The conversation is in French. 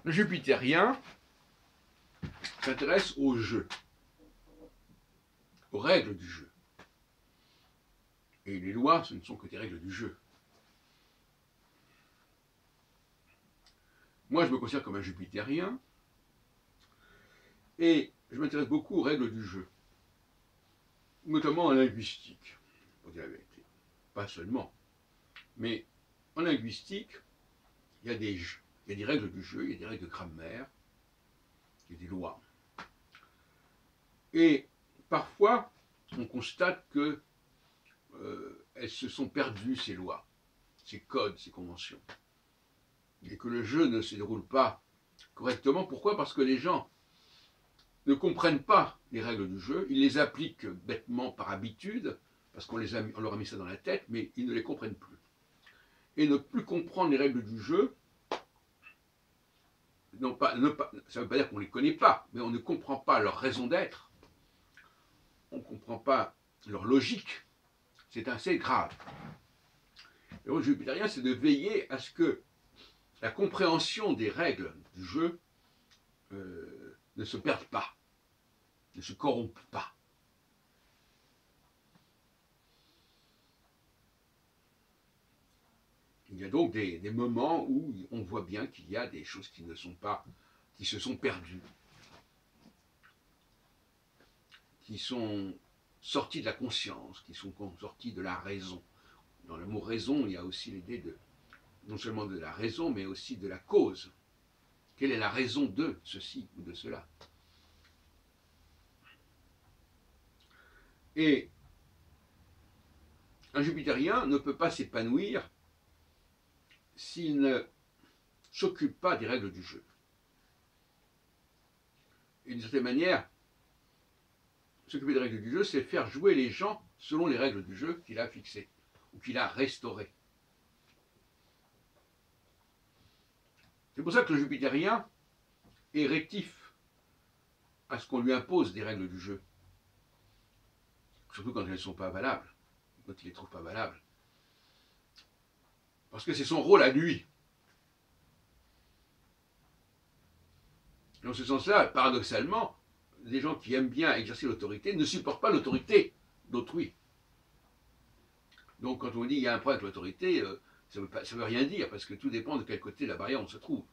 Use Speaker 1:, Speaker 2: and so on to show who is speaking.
Speaker 1: Le jupitérien s'intéresse au jeu, aux règles du jeu. Et les lois, ce ne sont que des règles du jeu. Moi, je me considère comme un jupitérien, et je m'intéresse beaucoup aux règles du jeu, notamment en linguistique, pour dire la vérité. Pas seulement, mais en linguistique, il y a des jeux, il y a des règles du jeu, il y a des règles de grammaire, il y a des lois. Et parfois, on constate que elles se sont perdues, ces lois, ces codes, ces conventions. Et que le jeu ne se déroule pas correctement. Pourquoi? Parce que les gens ne comprennent pas les règles du jeu, ils les appliquent bêtement par habitude, parce qu'on leur a mis ça dans la tête, mais ils ne les comprennent plus. Et ne plus comprendre les règles du jeu, non pas, ça ne veut pas dire qu'on ne les connaît pas, mais on ne comprend pas leur raison d'être, on ne comprend pas leur logique, c'est assez grave. Le rôle jupitérien, c'est de veiller à ce que la compréhension des règles du jeu ne se perde pas, ne se corrompe pas. Il y a donc des moments où on voit bien qu'il y a des choses qui ne sont pas, qui se sont perdues, qui sont sorties de la conscience, qui sont sorties de la raison. Dans le mot raison, il y a aussi l'idée de non seulement de la raison, mais aussi de la cause. Quelle est la raison de ceci ou de cela? Et un jupitérien ne peut pas s'épanouir s'il ne s'occupe pas des règles du jeu. Et d'une certaine manière, s'occuper des règles du jeu, c'est faire jouer les gens selon les règles du jeu qu'il a fixées ou qu'il a restaurées. C'est pour ça que le jupitérien est rétif à ce qu'on lui impose des règles du jeu. Surtout quand elles ne sont pas valables, quand il ne les trouve pas valables. Parce que c'est son rôle à lui. Dans ce sens-là, paradoxalement, les gens qui aiment bien exercer l'autorité ne supportent pas l'autorité d'autrui. Donc quand on dit qu'il y a un problème avec l'autorité, ça ne veut rien dire, parce que tout dépend de quel côté de la barrière on se trouve.